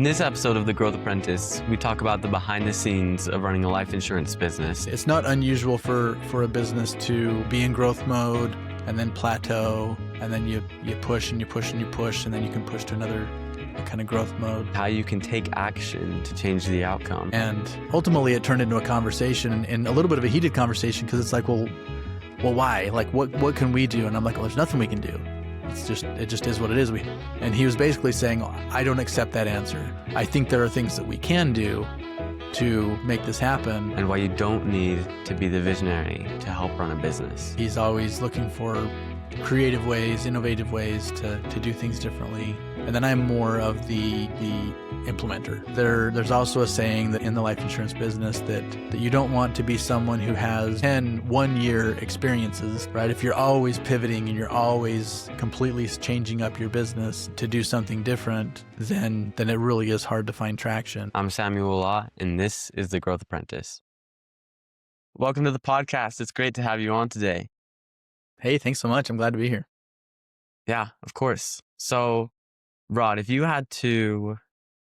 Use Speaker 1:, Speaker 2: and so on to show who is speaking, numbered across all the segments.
Speaker 1: In this episode of The Growth Apprentice, we talk about the behind the scenes of running a life insurance business.
Speaker 2: It's not unusual for a business to be in growth mode and then plateau, and then you push and you push and you push, and then you can push to another kind of growth mode.
Speaker 1: How you can take action to change the outcome.
Speaker 2: And ultimately it turned into a conversation, and a little bit of a heated conversation, because it's like, well, why? Like, what can we do? And I'm like, well, there's nothing we can do. It just is what it is. And he was basically saying, I don't accept that answer. I think there are things that we can do to make this happen.
Speaker 1: And why you don't need to be the visionary to help run a business.
Speaker 2: He's always looking for creative ways, innovative ways to do things differently. And then I'm more of the implementer. There's also a saying that in the life insurance business that you don't want to be someone who has 10 one-year experiences, right? If you're always pivoting and you're always completely changing up your business to do something different, then it really is hard to find traction.
Speaker 1: I'm Samuel Law, and this is The Growth Apprentice. Welcome to the podcast. It's great to have you on today.
Speaker 2: Hey, thanks so much. I'm glad to be here.
Speaker 1: Yeah, of course. So, Rod, if you had to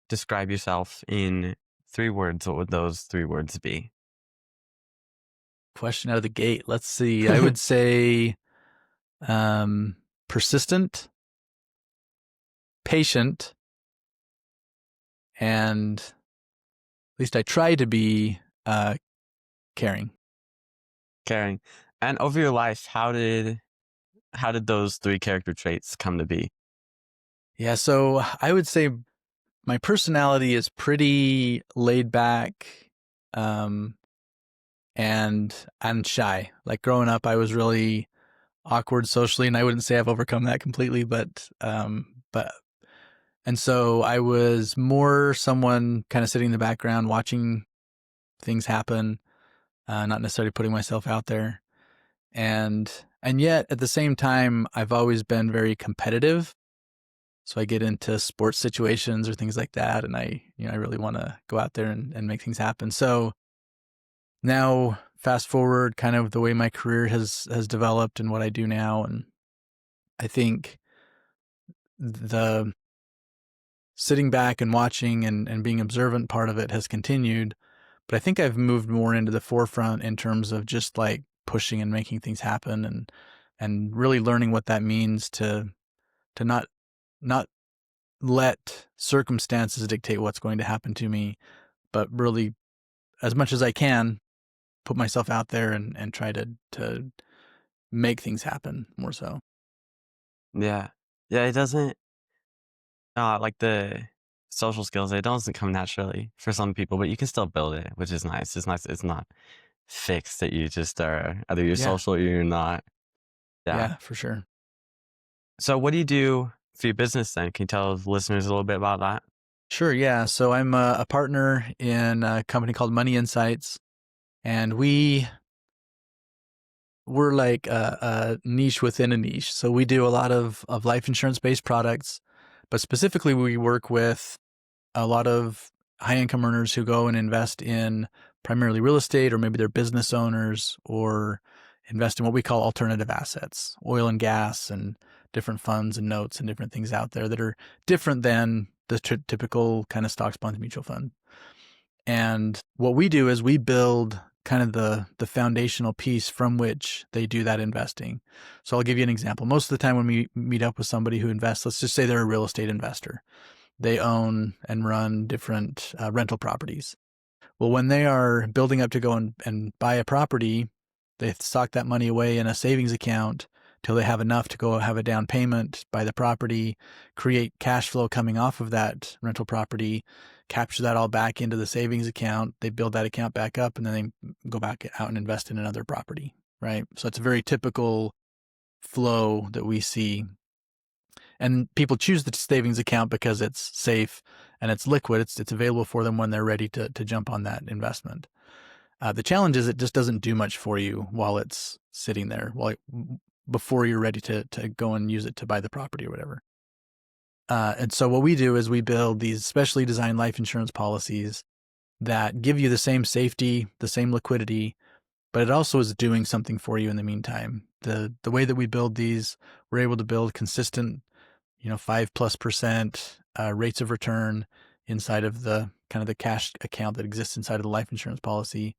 Speaker 1: describe yourself in 3 words, what would those 3 words be?
Speaker 2: Question out of the gate. Let's see. I would say persistent, patient, and at least I try to be caring.
Speaker 1: Caring. And over your life, how did those 3 character traits come to be?
Speaker 2: Yeah, so I would say my personality is pretty laid back, and shy. Like growing up, I was really awkward socially, and I wouldn't say I've overcome that completely, but and so I was more someone kind of sitting in the background, watching things happen, not necessarily putting myself out there. And yet at the same time, I've always been very competitive. So I get into sports situations or things like that, and I really want to go out there and make things happen. So now, fast forward, kind of the way my career has developed and what I do now, and I think the sitting back and watching and being observant part of it has continued, but I think I've moved more into the forefront in terms of just like pushing and making things happen, and really learning what that means to not let circumstances dictate what's going to happen to me, but really, as much as I can, put myself out there and try to make things happen more so.
Speaker 1: Yeah. Yeah, it doesn't, like the social skills, it doesn't come naturally for some people, but you can still build it, which is nice. It's nice. It's not fixed that you just are, either you're social or you're not.
Speaker 2: Yeah, for sure.
Speaker 1: So what do you do for your business then? Can you tell listeners a little bit about that?
Speaker 2: Sure, yeah. So I'm a partner in a company called Money Insights, and we're like a niche within a niche. So we do a lot of life insurance-based products, but specifically we work with a lot of high-income earners who go and invest in primarily real estate, or maybe they're business owners, or invest in what we call alternative assets, oil and gas, and different funds and notes and different things out there that are different than the typical kind of stocks, bonds, mutual fund. And what we do is we build kind of the foundational piece from which they do that investing. So I'll give you an example. Most of the time when we meet up with somebody who invests, let's just say they're a real estate investor. They own and run different rental properties. Well, when they are building up to go and buy a property, they stock that money away in a savings account till they have enough to go have a down payment, buy the property, create cash flow coming off of that rental property, capture that all back into the savings account. They build that account back up, and then they go back out and invest in another property, right? So it's a very typical flow that we see. And people choose the savings account because it's safe and it's liquid. It's available for them when they're ready to jump on that investment. The challenge is it just doesn't do much for you while it's sitting there, before you're ready to go and use it to buy the property or whatever. And so what we do is we build these specially designed life insurance policies that give you the same safety, the same liquidity, but it also is doing something for you in the meantime. The way that we build these, we're able to build consistent, 5+% rates of return inside of the kind of the cash account that exists inside of the life insurance policy.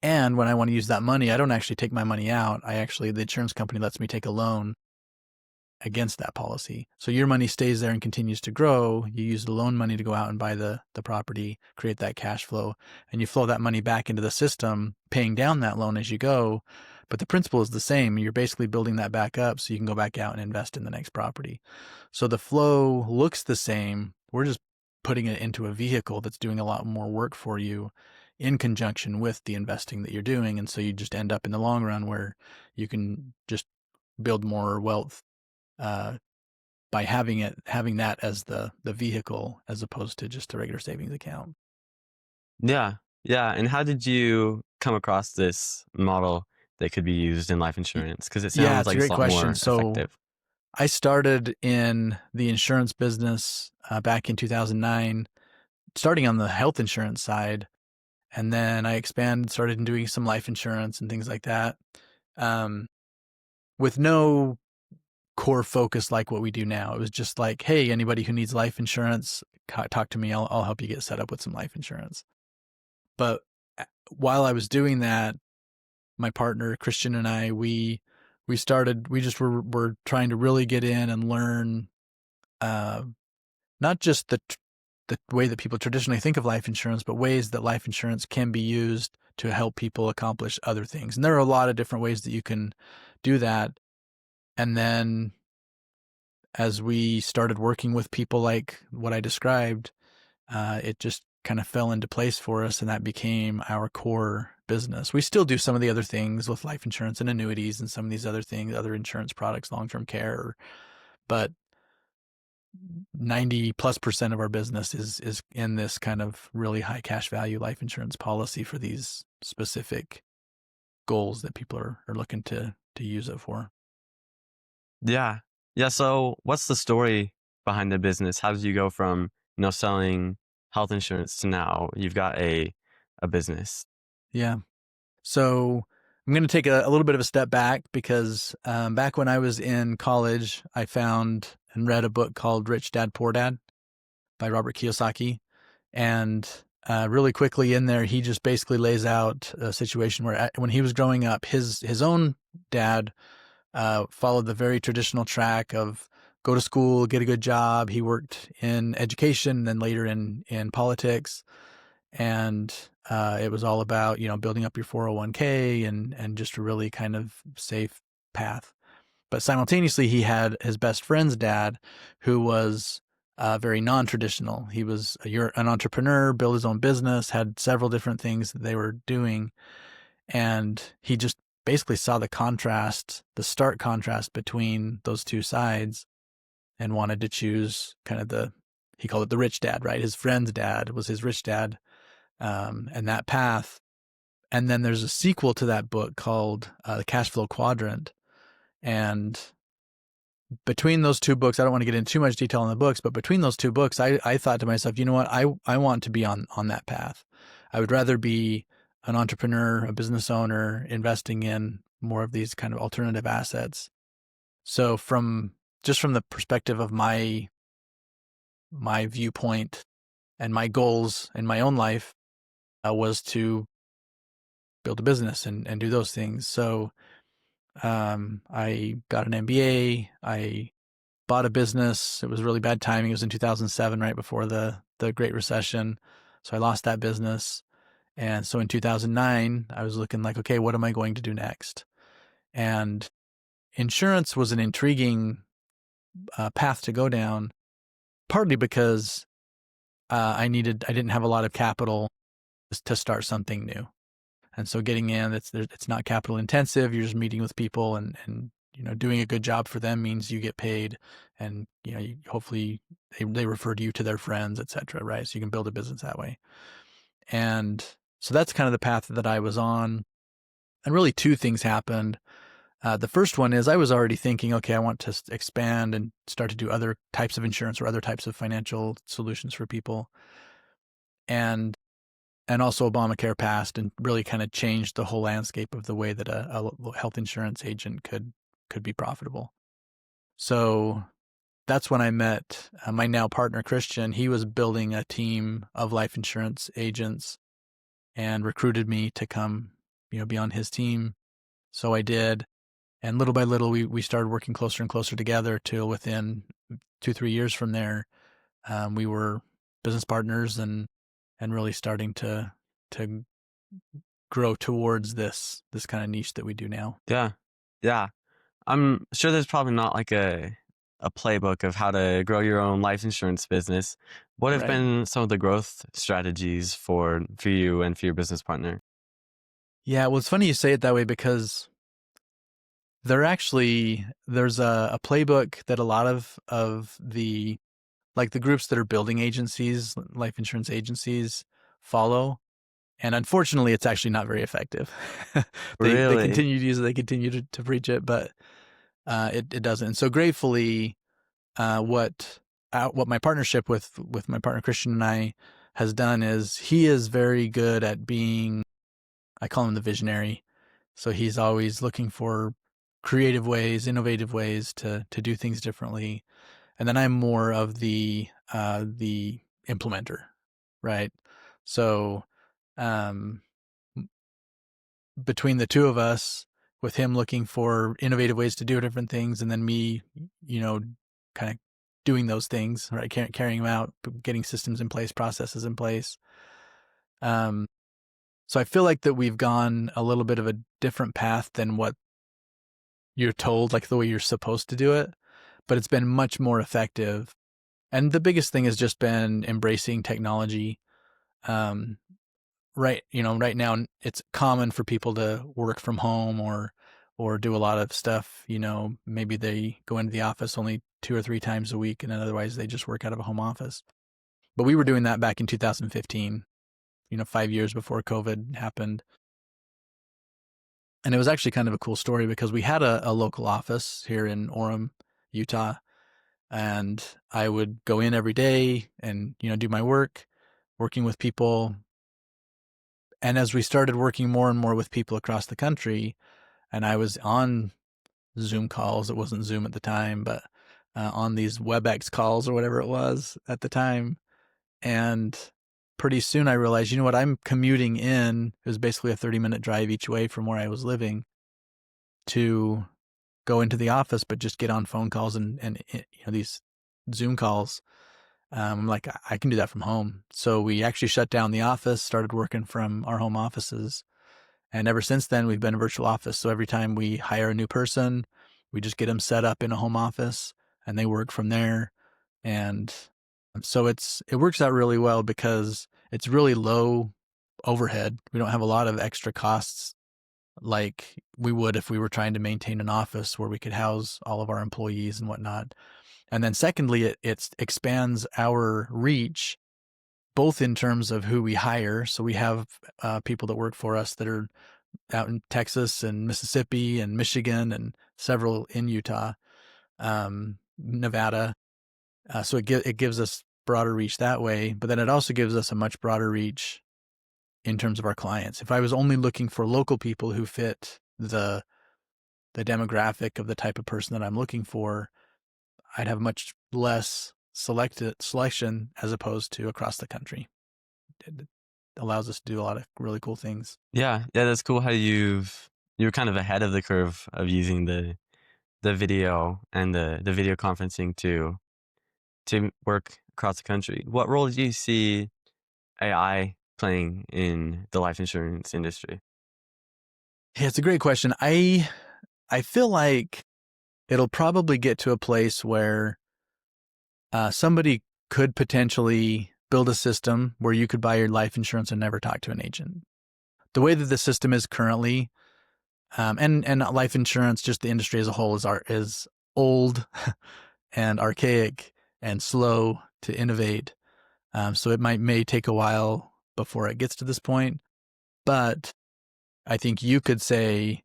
Speaker 2: And when I want to use that money, I don't actually take my money out. The insurance company lets me take a loan against that policy. So your money stays there and continues to grow. You use the loan money to go out and buy the property, create that cash flow, and you flow that money back into the system, paying down that loan as you go. But the principle is the same. You're basically building that back up so you can go back out and invest in the next property. So the flow looks the same. We're just putting it into a vehicle that's doing a lot more work for you in conjunction with the investing that you're doing. And so you just end up in the long run where you can just build more wealth uh, by having that as the vehicle as opposed to just a regular savings account.
Speaker 1: Yeah. Yeah. And how did you come across this model that could be used in life insurance? Because it
Speaker 2: Yeah,
Speaker 1: sounds
Speaker 2: it's a
Speaker 1: like it's
Speaker 2: great
Speaker 1: a lot
Speaker 2: question.
Speaker 1: more
Speaker 2: So
Speaker 1: effective.
Speaker 2: I started in the insurance business back in 2009, starting on the health insurance side, and then I expanded, started doing some life insurance and things like that, um, with no core focus like what we do now. It was just like, hey, anybody who needs life insurance, talk to me. I'll help you get set up with some life insurance. But while I was doing that, my partner Christian and I, we just were trying to really get in and learn, uh, not just the way that people traditionally think of life insurance, but ways that life insurance can be used to help people accomplish other things. And there are a lot of different ways that you can do that. And then as we started working with people like what I described, it just kind of fell into place for us, and that became our core business. We still do some of the other things with life insurance and annuities and some of these other things, other insurance products, long-term care, but 90+% of our business is in this kind of really high cash value life insurance policy for these specific goals that people are looking to use it for.
Speaker 1: Yeah. Yeah. So what's the story behind the business? How did you go from, selling health insurance to now you've got a business?
Speaker 2: Yeah. So I'm going to take a little bit of a step back because back when I was in college, I found and read a book called Rich Dad Poor Dad by Robert Kiyosaki. And really quickly in there, he just basically lays out a situation where when he was growing up, his own dad followed the very traditional track of go to school, get a good job. He worked in education, then later in politics, and it was all about building up your 401k and just a really kind of safe path. But simultaneously, he had his best friend's dad, who was very non-traditional. He was an entrepreneur, built his own business, had several different things that they were doing, and he just basically saw the stark contrast between those two sides, and wanted to choose kind of he called it the rich dad, right? His friend's dad was his rich dad, and that path. And then there's a sequel to that book called The Cash Flow Quadrant. And between those two books, I don't want to get into too much detail on the books, but between those two books, I thought to myself, you know what? I want to be on that path. I would rather be an entrepreneur, a business owner, investing in more of these kind of alternative assets. So from the perspective of my viewpoint and my goals in my own life, was to build a business and do those things. So I got an MBA. I bought a business. It was really bad timing. It was in 2007, right before the Great Recession. So I lost that business. And so in 2009, I was looking like, okay, what am I going to do next? And insurance was an intriguing path to go down, partly because I didn't have a lot of capital to start something new. And so getting in, it's not capital intensive. You're just meeting with people and doing a good job for them means you get paid, and hopefully they refer to you to their friends, etc. Right? So you can build a business that way. And so that's kind of the path that I was on. And really, two things happened. The first one is I was already thinking, okay, I want to expand and start to do other types of insurance or other types of financial solutions for people. And also Obamacare passed and really kind of changed the whole landscape of the way that a health insurance agent could be profitable. So that's when I met my now partner, Christian. He was building a team of life insurance agents and recruited me to come, be on his team. So I did. And little by little, we started working closer and closer together till within 2-3 years from there, we were business partners and really starting to grow towards this kind of niche that we do now.
Speaker 1: Yeah. Yeah. I'm sure there's probably not like a playbook of how to grow your own life insurance business. What have
Speaker 2: Right.
Speaker 1: been some of the growth strategies for you and for your business partner?
Speaker 2: Yeah. Well, it's funny you say it that way because there's a playbook that a lot of the like the groups that are building agencies, life insurance agencies, follow. And unfortunately, it's actually not very effective. They
Speaker 1: Really?
Speaker 2: continue to use it, they continue to preach it, but it doesn't. And so gratefully, what my partnership with my partner Christian and I has done is he is very good at being, I call him the visionary. So he's always looking for creative ways, innovative ways to do things differently. And then I'm more of the implementer, right? So um, between the two of us, with him looking for innovative ways to do different things, and then me, kind of doing those things, right? Carrying them out, getting systems in place, processes in place. Um, so I feel like that we've gone a little bit of a different path than what you're told, like the way you're supposed to do it, but it's been much more effective. And the biggest thing has just been embracing technology. Um, right now it's common for people to work from home or do a lot of stuff. Maybe they go into the office only 2 or 3 times a week, and then otherwise they just work out of a home office. But we were doing that back in 2015, 5 years before COVID happened. And it was actually kind of a cool story because we had a local office here in Orem, Utah, and I would go in every day and do my work, working with people. And as we started working more and more with people across the country, and I was on Zoom calls, it wasn't Zoom at the time, but on these WebEx calls or whatever it was at the time. And pretty soon I realized, you know what, I'm commuting in. It was basically a 30-minute drive each way from where I was living to go into the office, but just get on phone calls and these Zoom calls. I'm like, I can do that from home. So we actually shut down the office, started working from our home offices. And ever since then, we've been a virtual office. So every time we hire a new person, we just get them set up in a home office and they work from there. And so it works out really well because it's really low overhead. We don't have a lot of extra costs like we would if we were trying to maintain an office where we could house all of our employees and whatnot. And then secondly, it expands our reach both in terms of who we hire. So we have people that work for us that are out in Texas and Mississippi and Michigan and several in Utah, Nevada. So it gives us broader reach that way, but then it also gives us a much broader reach in terms of our clients. If I was only looking for local people who fit the demographic of the type of person that I'm looking for, I'd have much less selection as opposed to across the country. It allows us to do a lot of really cool things.
Speaker 1: Yeah, yeah, that's cool how you're kind of ahead of the curve of using the video and the video conferencing to work across the country. What role do you see AI playing in the life insurance industry?
Speaker 2: Yeah, it's a great question. I feel like it'll probably get to a place where somebody could potentially build a system where you could buy your life insurance and never talk to an agent. The way that the system is currently, and life insurance, just the industry as a whole, is old and archaic and slow to innovate. So it may take a while before it gets to this point. But I think you could say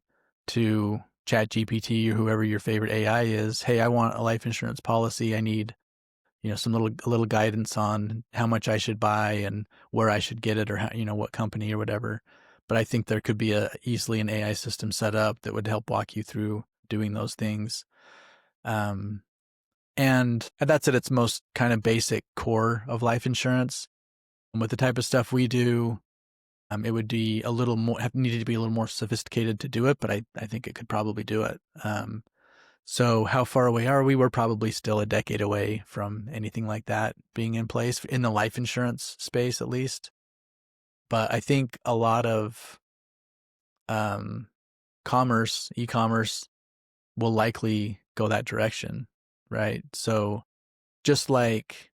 Speaker 2: to ChatGPT or whoever your favorite AI is, hey, I want a life insurance policy. I need, some a little guidance on how much I should buy and where I should get it or how, what company or whatever. But I think there could be easily an AI system set up that would help walk you through doing those things. Um, And that's at its most kind of basic core of life insurance. And with the type of stuff we do, it would be a little more, needed to be a little more sophisticated to do it, but I think it could probably do it. So how far away are we? We're probably still a decade away from anything like that being in place in the life insurance space, at least. But I think a lot of um, e-commerce will likely go that direction, right? So just like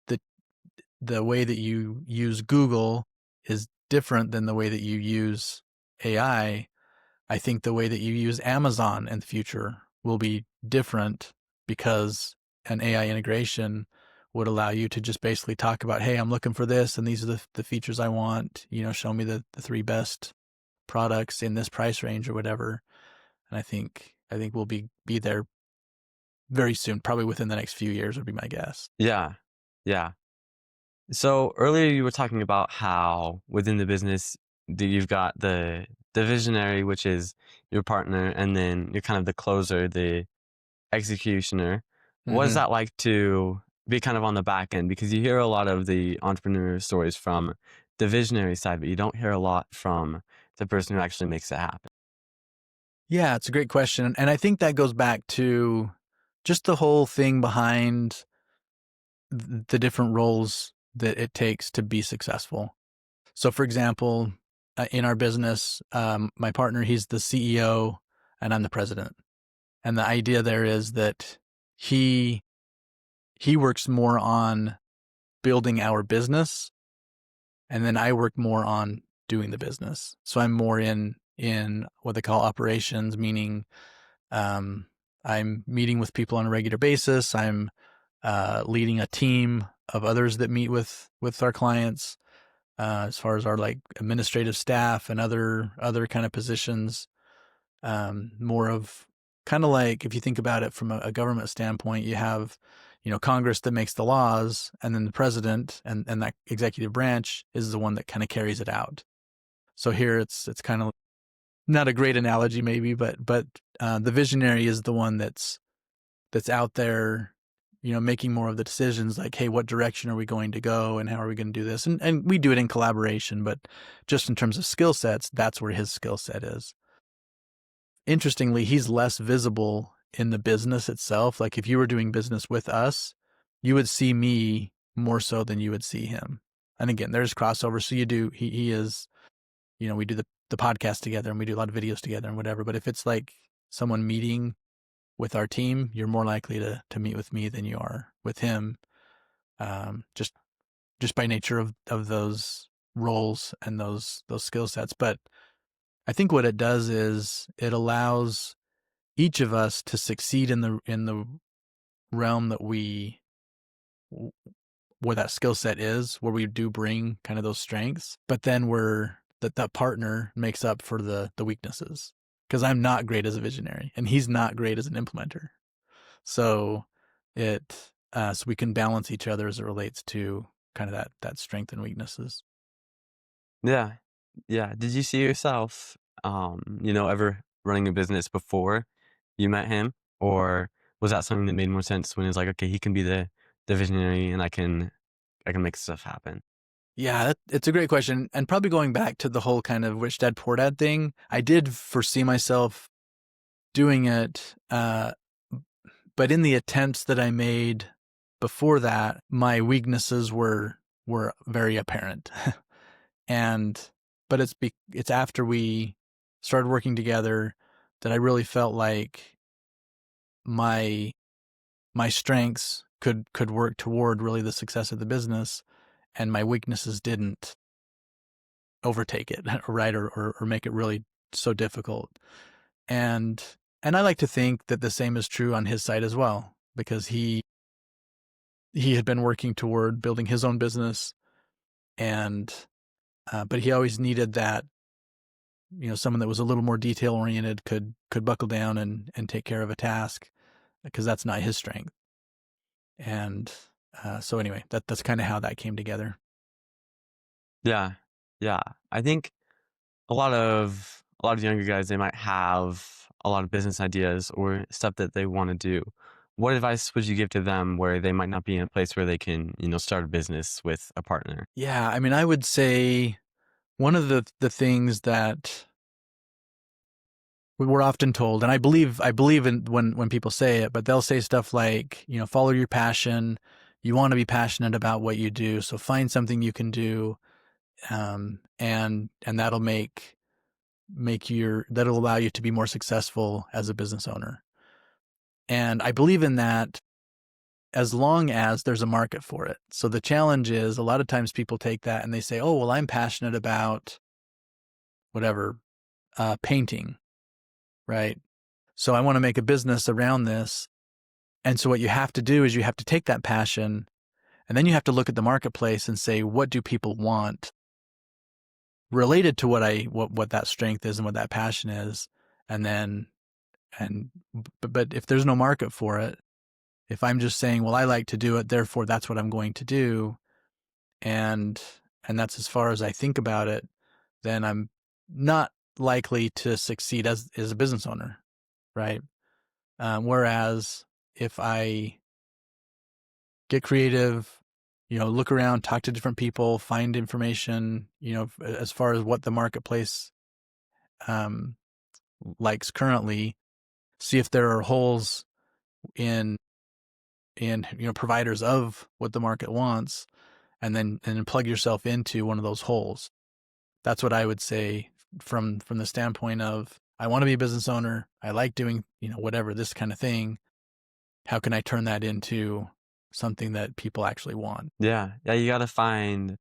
Speaker 2: the the way that you use Google is different than the way that you use AI, I think the way that you use Amazon in the future will be different because an AI integration would allow you to just basically talk about, hey, I'm looking for this and these are the features I want, show me the three best products in this price range or whatever. And I think we'll be there very soon, probably within the next few years would be my guess.
Speaker 1: Yeah. Yeah. So earlier you were talking about how within the business you've got the visionary, which is your partner, and then you're kind of the closer, the executioner. What is
Speaker 2: Mm-hmm.
Speaker 1: that like to be kind of on the back end? Because you hear a lot of the entrepreneur stories from the visionary side, but you don't hear a lot from the person who actually makes it happen.
Speaker 2: Yeah, it's a great question. And I think that goes back to just the whole thing behind the different roles that it takes to be successful. So, for example, in our business, my partner, he's the CEO and I'm the president. And the idea there is that he he works more on building our business, and then I work more on doing the business. So I'm more in what they call operations, meaning um, I'm meeting with people on a regular basis. I'm leading a team of others that meet with our clients, as far as our like administrative staff and other kind of positions. More of kind of like if you think about it from a government standpoint, you have Congress that makes the laws, and then the president and that executive branch is the one that kind of carries it out. So here it's kind of not a great analogy maybe, but the visionary is the one that's out there, making more of the decisions like, hey, what direction are we going to go and how are we going to do this? And we do it in collaboration, but just in terms of skill sets, that's where his skill set is. Interestingly, he's less visible in the business itself. Like if you were doing business with us, you would see me more so than you would see him. And again, there's crossover. So he is, we do the podcast together and we do a lot of videos together and whatever. But if it's like someone meeting with our team, you're more likely to meet with me than you are with him. Just by nature of those roles and those skill sets. But I think what it does is it allows each of us to succeed in the realm that where that skill set is, where we do bring kind of those strengths, but then that partner makes up for the weaknesses. Because I'm not great as a visionary and he's not great as an implementer. So so we can balance each other as it relates to kind of that strength and weaknesses.
Speaker 1: Yeah. Yeah. Did you see yourself, ever running a business before you met him? Or was that something that made more sense when it's like, okay, he can be the visionary and I can make stuff happen?
Speaker 2: Yeah, it's a great question. And probably going back to the whole kind of rich dad, poor dad thing, I did foresee myself doing it. But in the attempts that I made before that, my weaknesses were very apparent. and but it's after we started working together that I really felt like my my strengths could work toward really the success of the business, and my weaknesses didn't overtake it, right, or make it really so difficult. And and I like to think that the same is true on his side as well, because he had been working toward building his own business, and but he always needed that, someone that was a little more detail oriented, could buckle down and take care of a task, because that's not his strength. And so anyway, that's kind of how that came together.
Speaker 1: Yeah. Yeah. I think a lot of younger guys, they might have a lot of business ideas or stuff that they want to do, what advice would you give to them where they might not be in a place where they can, start a business with a partner?
Speaker 2: Yeah, I mean, I would say one of the things that we're often told, and I believe in when people say it, but they'll say stuff like, follow your passion. You want to be passionate about what you do, so find something you can do, and that'll allow you to be more successful as a business owner. And I believe in that as long as there's a market for it. So the challenge is a lot of times people take that and they say, oh, well, I'm passionate about whatever, painting, right? So I want to make a business around this. And so what you have to do is you have to take that passion and then you have to look at the marketplace and say, what do people want related to what that strength is and what that passion is? And then, but if there's no market for it, if I'm just saying, well, I like to do it, therefore that's what I'm going to do, and that's as far as I think about it, then I'm not likely to succeed as a business owner, right? Whereas if I get creative, look around, talk to different people, find information, as far as what the marketplace um, likes currently, see if there are holes in providers of what the market wants, and then plug yourself into one of those holes. That's what I would say from the standpoint of, I want to be a business owner. I like doing, whatever, this kind of thing. How can I turn that into something that people actually want?
Speaker 1: Yeah. Yeah, you gotta find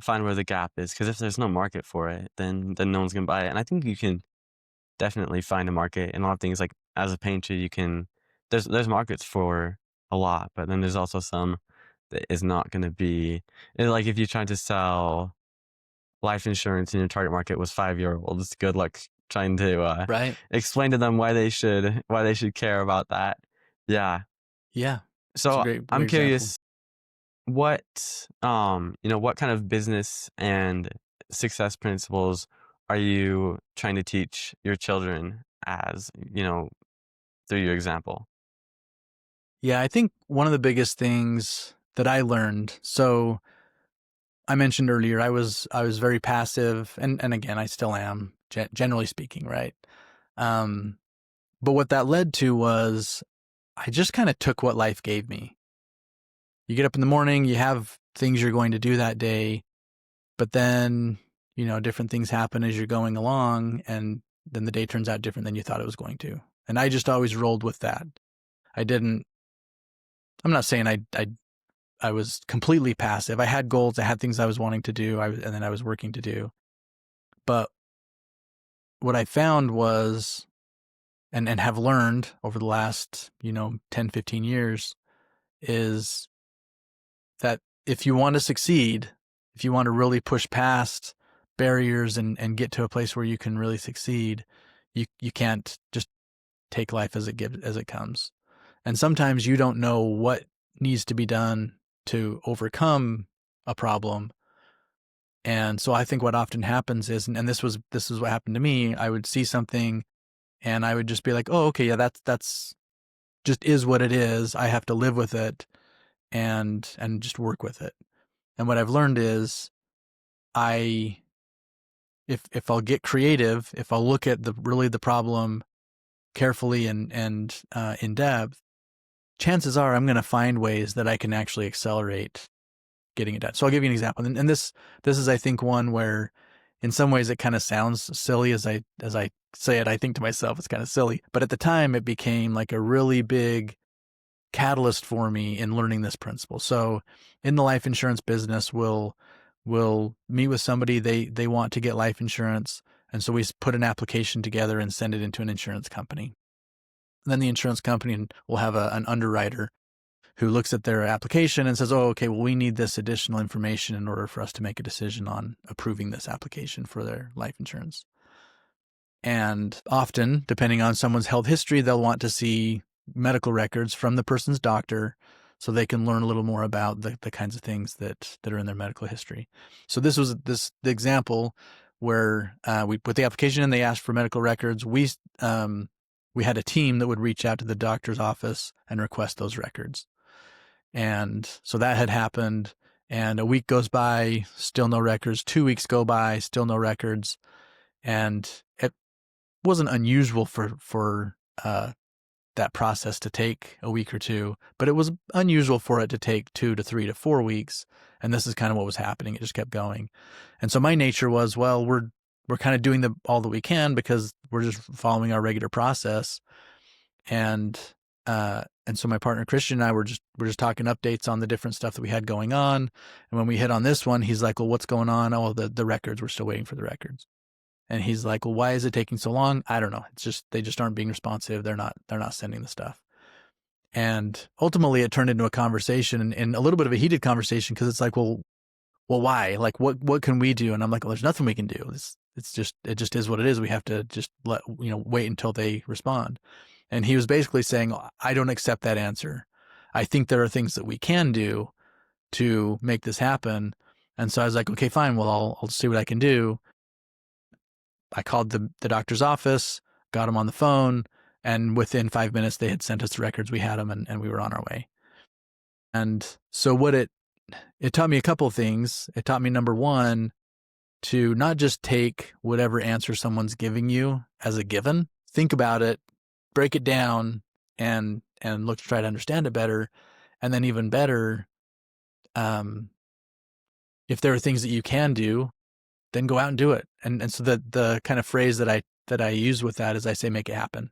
Speaker 1: where the gap is, because if there's no market for it, then no one's gonna buy it. And I think you can definitely find a market in a lot of things. Like, as a painter, you can there's markets for a lot, but then there's also some that is not gonna be like, if you're trying to sell life insurance and your target market was 5-year-olds, good luck trying to,
Speaker 2: Right.
Speaker 1: explain to them why they should care about that. Yeah.
Speaker 2: Yeah. It's a
Speaker 1: So,
Speaker 2: great
Speaker 1: I'm
Speaker 2: example.
Speaker 1: curious, what kind of business and success principles are you trying to teach your children as, through your example?
Speaker 2: Yeah. I think one of the biggest things that I learned, so I mentioned earlier, I was very passive, and again, I still am, generally speaking, right? Um, but what that led to was I just kind of took what life gave me. You get up in the morning, you have things you're going to do that day, but then, different things happen as you're going along, and then the day turns out different than you thought it was going to. And I just always rolled with that. I didn't, I'm not saying I was completely passive. I had goals, I had things I was wanting to do, and then I was working to do. But what I found was, and have learned over the last, 10, 15 years, is that if you want to succeed, if you want to really push past barriers and get to a place where you can really succeed, you can't just take life as it comes. And sometimes you don't know what needs to be done to overcome a problem. And so I think what often happens is, and this is what happened to me. I would see something and I would just be like, oh, okay, yeah, that's just is what it is. I have to live with it and just work with it. And what I've learned is, I if I'll get creative, if I'll look at the problem carefully and in depth, chances are I'm going to find ways that I can actually accelerate getting it done. So I'll give you an example, and this is, I think, one where in some ways it kind of sounds silly as I say it. I think to myself it's kind of silly, but at the time it became like a really big catalyst for me in learning this principle. So in the life insurance business, we'll meet with somebody, they want to get life insurance, and so we put an application together and send it into an insurance company. And then the insurance company will have an underwriter who looks at their application and says, oh, okay, well, we need this additional information in order for us to make a decision on approving this application for their life insurance. And often, depending on someone's health history, they'll want to see medical records from the person's doctor so they can learn a little more about the kinds of things that are in their medical history. So this was the example where we put the application in, they asked for medical records. We we had a team that would reach out to the doctor's office and request those records. And so that had happened, and a week goes by, still no records. 2 weeks go by, still no records. And it wasn't unusual for that process to take a week or two, but it was unusual for it to take 2 to 3 to 4 weeks. And this is kind of what was happening. It just kept going. And so my nature was, well, we're kind of doing all that we can because we're just following our regular process. And so my partner Christian and I were just talking updates on the different stuff that we had going on. And when we hit on this one, he's like, well, what's going on? Oh, the records, we're still waiting for the records. And he's like, well, why is it taking so long? I don't know. It's just, they just aren't being responsive. They're not sending the stuff. And ultimately it turned into a conversation, and a little bit of a heated conversation, because it's like, well, why? Like, what can we do? And I'm like, well, there's nothing we can do. It just is what it is. We have to just wait until they respond. And he was basically saying, I don't accept that answer. I think there are things that we can do to make this happen. And so I was like, okay, fine. Well, I'll see what I can do. I called the doctor's office, got him on the phone, and within 5 minutes they had sent us the records. We had them, and we were on our way. And so what it taught me a couple of things. It taught me, number one, to not just take whatever answer someone's giving you as a given. Think about it, break it down, and look to try to understand it better. And then even better, if there are things that you can do, then go out and do it. And so the kind of phrase that I use with that is I say, make it happen.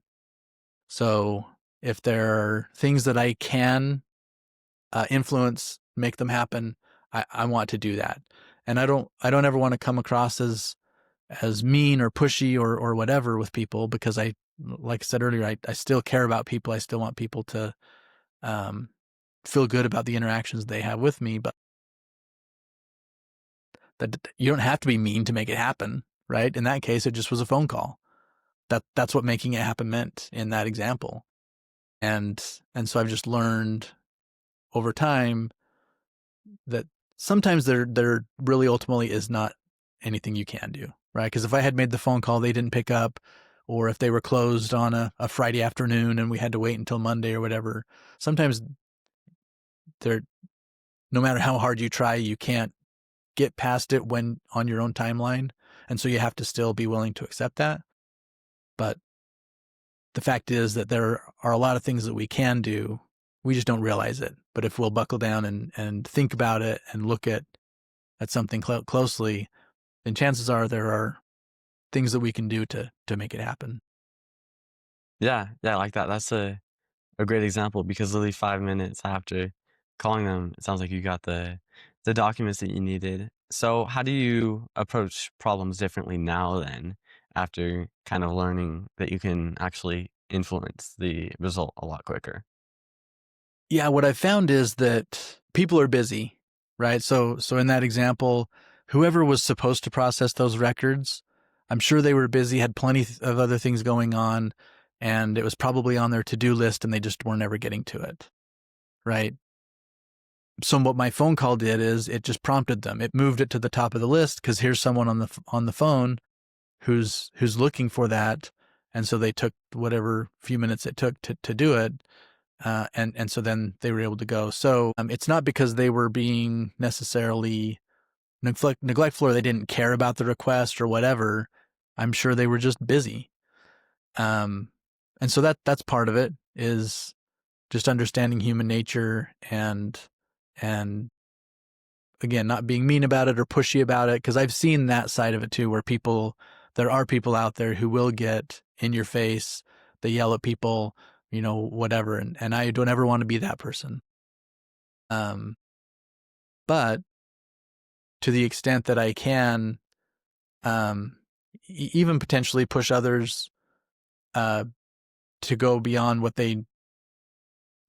Speaker 2: So if there are things that I can influence, make them happen, I want to do that. And I don't ever want to come across as mean or pushy or whatever with people, because like I said earlier, I still care about people. I still want people to feel good about the interactions they have with me, but that you don't have to be mean to make it happen, right? In that case, it just was a phone call. That's what making it happen meant in that example. And so I've just learned over time that sometimes there really ultimately is not anything you can do, right? Because if I had made the phone call, they didn't pick up, or if they were closed on a Friday afternoon and we had to wait until Monday or whatever, sometimes no matter how hard you try, you can't get past it when on your own timeline. And so you have to still be willing to accept that. But the fact is that there are a lot of things that we can do. We just don't realize it. But if we'll buckle down and think about it and look at something closely, then chances are there are things that we can do to make it happen.
Speaker 1: Yeah, I like that. That's a great example, because literally 5 minutes after calling them, it sounds like you got the documents that you needed. So how do you approach problems differently now then, after kind of learning that you can actually influence the result a lot quicker?
Speaker 2: Yeah, what I've found is that people are busy, right? So in that example, whoever was supposed to process those records, I'm sure they were busy, had plenty of other things going on, and it was probably on their to-do list and they just weren't ever getting to it, right? So what my phone call did is it just prompted them. It moved it to the top of the list because here's someone on the phone who's looking for that. And so they took whatever few minutes it took to do it. And so then they were able to go. So it's not because they were being necessarily neglectful or they didn't care about the request or whatever. I'm sure they were just busy. And so that's part of it, is just understanding human nature and again, not being mean about it or pushy about it. Cause I've seen that side of it too, where there are people out there who will get in your face. They yell at people, whatever. And I don't ever want to be that person. But to the extent that I can, even potentially push others, to go beyond what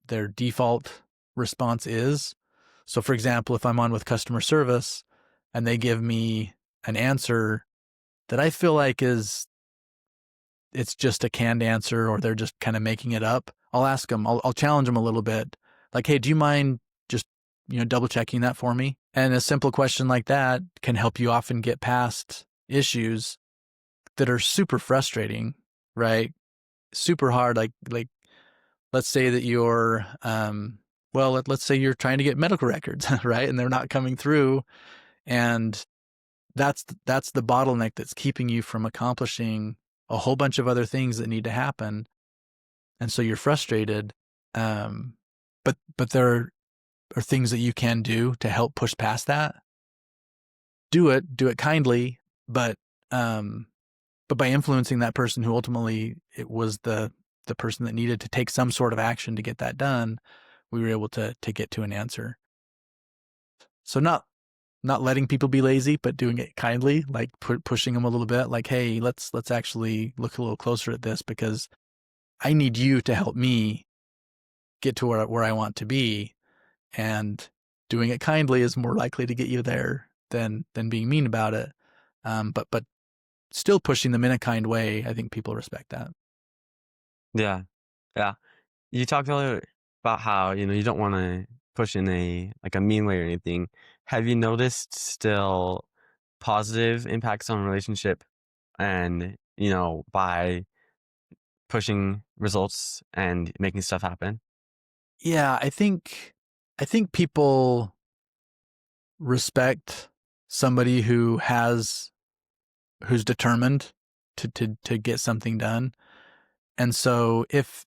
Speaker 2: their default response is. So for example, if I'm on with customer service and they give me an answer that I feel like it's just a canned answer, or they're just kind of making it up, I'll ask them, I'll challenge them a little bit. Like, hey, do you mind just, double checking that for me? And a simple question like that can help you often get past issues that are super frustrating, right? super hard. Let's say that you're, let's say you're trying to get medical records, right? And they're not coming through. And that's the bottleneck that's keeping you from accomplishing a whole bunch of other things that need to happen. And so you're frustrated. Um, but there are things that you can do to help push past that. Do it kindly, but, um, but by influencing that person who ultimately it was the person that needed to take some sort of action to get that done, we were able to get to an answer. So not letting people be lazy, but doing it kindly, like pushing them a little bit, like, hey, let's actually look a little closer at this because I need you to help me get to where I want to be, and doing it kindly is more likely to get you there than being mean about it. But still pushing them in a kind way, I think people respect that.
Speaker 1: Yeah. Yeah. You talked earlier about how, you don't wanna push in a mean way or anything. Have you noticed still positive impacts on relationship and, by pushing results and making stuff happen?
Speaker 2: Yeah, I think people respect somebody who's determined to get something done. And so if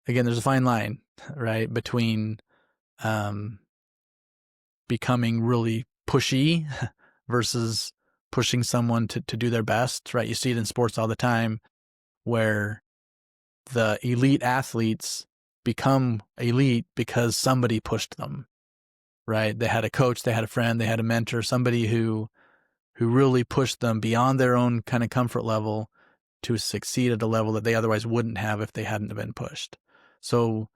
Speaker 2: again, there's a fine line, right, between um, becoming really pushy versus pushing someone to do their best, right? You see it in sports all the time where the elite athletes become elite because somebody pushed them, right? They had a coach, they had a friend, they had a mentor, somebody who really pushed them beyond their own kind of comfort level to succeed at a level that they otherwise wouldn't have if they hadn't have been pushed. So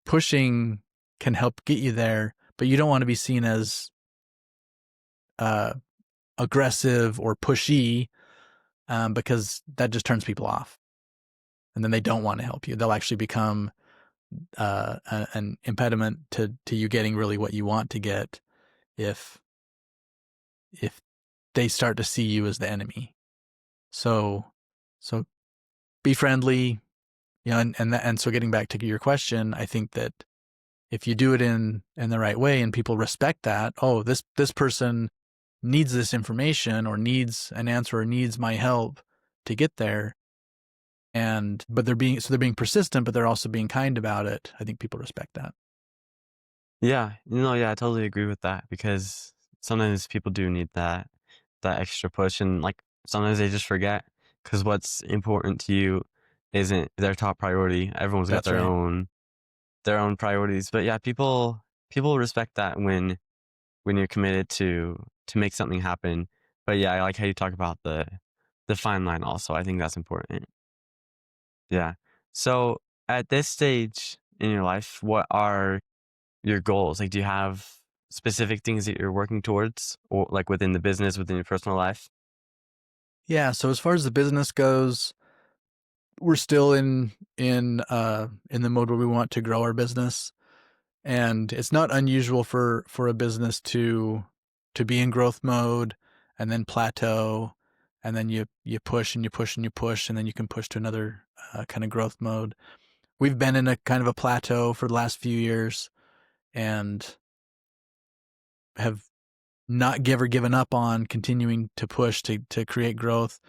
Speaker 2: pushing can help get you there, but you don't want to be seen as uh, aggressive or pushy, because that just turns people off, and then they don't want to help you. They'll actually become an impediment to you getting really what you want to get if if they start to see you as the enemy. So so be friendly, and so getting back to your question, I think that if you do it in the right way and people respect that, oh, this person needs this information or needs an answer or needs my help to get there, and but they're being persistent, but they're also being kind about it. I think people respect that.
Speaker 1: Yeah. Yeah, I totally agree with that because sometimes people do need that extra push and, sometimes they just forget because what's important to you isn't their top priority. Everyone's got
Speaker 2: That's right.
Speaker 1: their own priorities, but yeah, people respect that when you're committed to make something happen. But yeah, I like how you talk about the fine line also. I think that's important. Yeah. So at this stage in your life, what are your goals? Like, do you have specific things that you're working towards, or like within the business, within your personal life?
Speaker 2: Yeah. So as far as the business goes, we're still in the mode where we want to grow our business, and it's not unusual for a business to be in growth mode and then plateau, and then you push and you push and you push, and then you can push to another kind of growth mode. We've been in a kind of a plateau for the last few years and have not ever given up on continuing to push to create growth.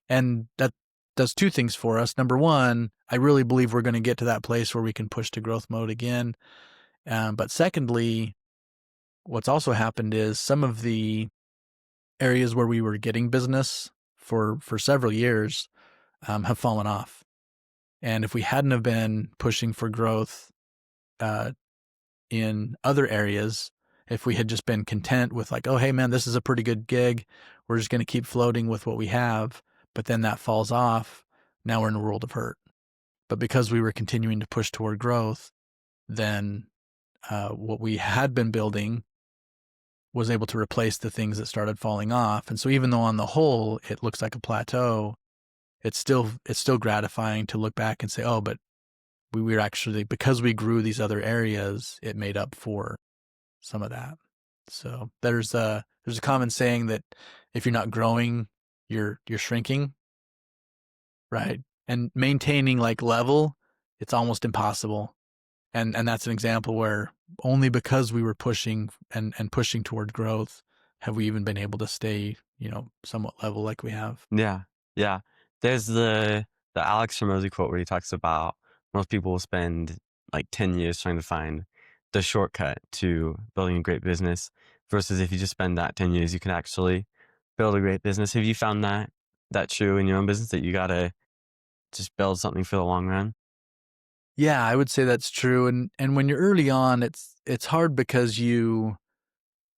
Speaker 2: And that does two things for us. Number one, I really believe we're going to get to that place where we can push to growth mode again. But secondly, what's also happened is some of the areas where we were getting business for several years have fallen off. And if we hadn't have been pushing for growth uh, in other areas, if we had just been content with like, oh, hey, man, this is a pretty good gig, we're just going to keep floating with what we have, but then that falls off, now we're in a world of hurt. But because we were continuing to push toward growth, then what we had been building was able to replace the things that started falling off. And so even though on the whole it looks like a plateau, it's still gratifying to look back and say, oh, but we were actually, because we grew these other areas, it made up for some of that. So there's a common saying that if you're not growing, you're shrinking, right? and maintaining like level, it's almost impossible. And that's an example where only because we were pushing and pushing toward growth have we even been able to stay, somewhat level like we have.
Speaker 1: Yeah, yeah. There's the Alex Hormozy quote where he talks about most people will spend like 10 years trying to find the shortcut to building a great business versus if you just spend that 10 years, you can actually build a great business. Have you found that true in your own business that you gotta just build something for the long run?
Speaker 2: Yeah, I would say that's true. And when you're early on, it's hard because you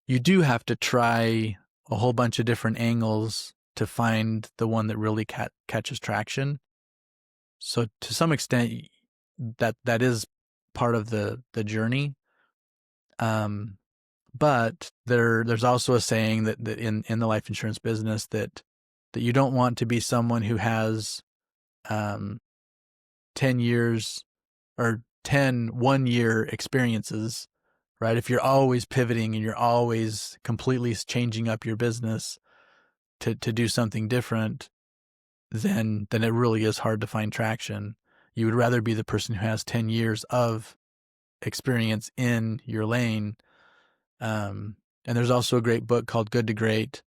Speaker 2: do have to try a whole bunch of different angles to find the one that really catches traction. So to some extent, that is part of the journey. Um, but there's also a saying that in the life insurance business that you don't want to be someone who has um 10 years or 10 1 year experiences, right? If you're always pivoting and you're always completely changing up your business to do something different, then it really is hard to find traction. You would rather be the person who has 10 years of experience in your lane. And there's also a great book called Good to Great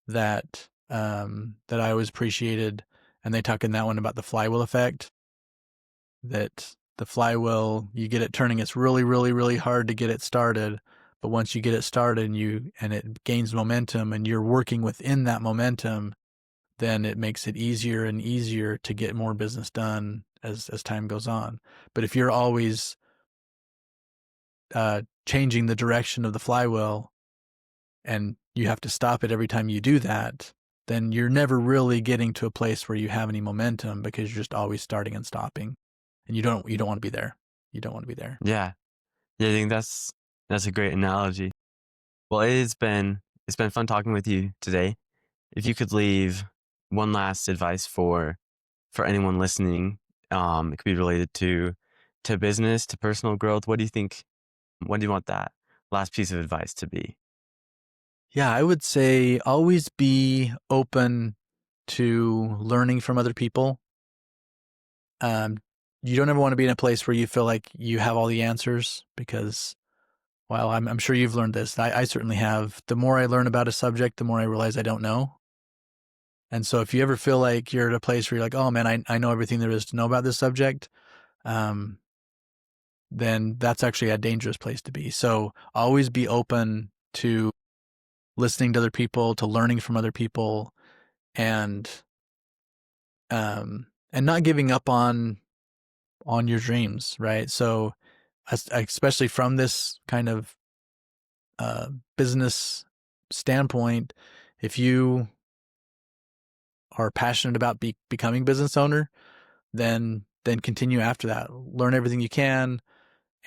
Speaker 2: that I always appreciated. And they talk in that one about the flywheel effect, that the flywheel, you get it turning, it's really, really, really hard to get it started. But once you get it started and it gains momentum and you're working within that momentum, then it makes it easier and easier to get more business done as time goes on. But if you're always changing the direction of the flywheel and you have to stop it every time you do that, then you're never really getting to a place where you have any momentum because you're just always starting and stopping. And you don't want to be there. You don't want to be there.
Speaker 1: Yeah. Yeah, I think that's a great analogy. Well, it's been fun talking with you today. If you could leave one last advice for anyone listening, it could be related to business, to personal growth. What do you think? What do you want that last piece of advice to be?
Speaker 2: Yeah, I would say always be open to learning from other people. Um, you don't ever want to be in a place where you feel like you have all the answers because, well, I'm sure you've learned this. I certainly have. The more I learn about a subject, the more I realize I don't know. And so if you ever feel like you're at a place where you're like, oh man, I know everything there is to know about this subject, um, then that's actually a dangerous place to be. So always be open to listening to other people, to learning from other people, and and not giving up on your dreams, right? So especially from this kind of business standpoint, if you are passionate about becoming a business owner, then continue after that. Learn everything you can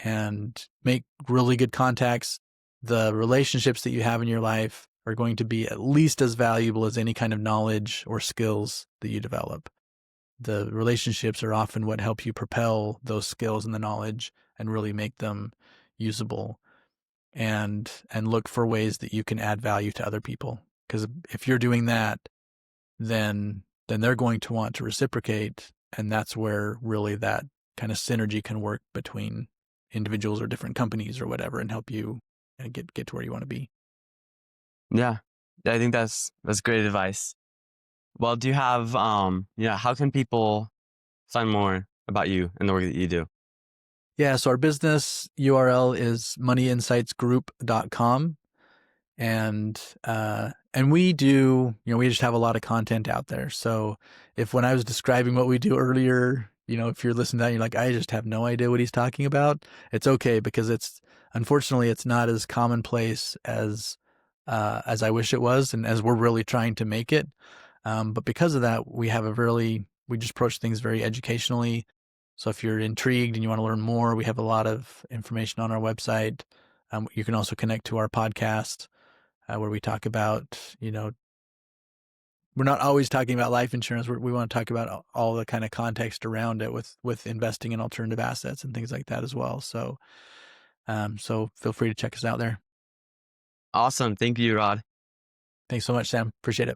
Speaker 2: and make really good contacts. The relationships that you have in your life are going to be at least as valuable as any kind of knowledge or skills that you develop. The relationships are often what help you propel those skills and the knowledge and really make them usable, and look for ways that you can add value to other people. Because if you're doing that, then they're going to want to reciprocate, and that's where really that kind of synergy can work between individuals or different companies or whatever, and help you get to where you want to be.
Speaker 1: Yeah, I think that's great advice. Well, do you have yeah? How can people find more about you and the work that you do?
Speaker 2: Yeah, so our business URL is moneyinsightsgroup.com. And we do, we just have a lot of content out there. So if when I was describing what we do earlier, if you're listening to that, you're like, I just have no idea what he's talking about. It's okay, because unfortunately it's not as commonplace as I wish it was, and as we're really trying to make it. But because of that, we just approach things very educationally. So if you're intrigued and you want to learn more, we have a lot of information on our website. You can also connect to our podcast, where we talk about, we're not always talking about life insurance. We want to talk about all the kind of context around it with investing in alternative assets and things like that as well. So feel free to check us out there.
Speaker 1: Awesome, thank you, Rod.
Speaker 2: Thanks so much, Sam. Appreciate it.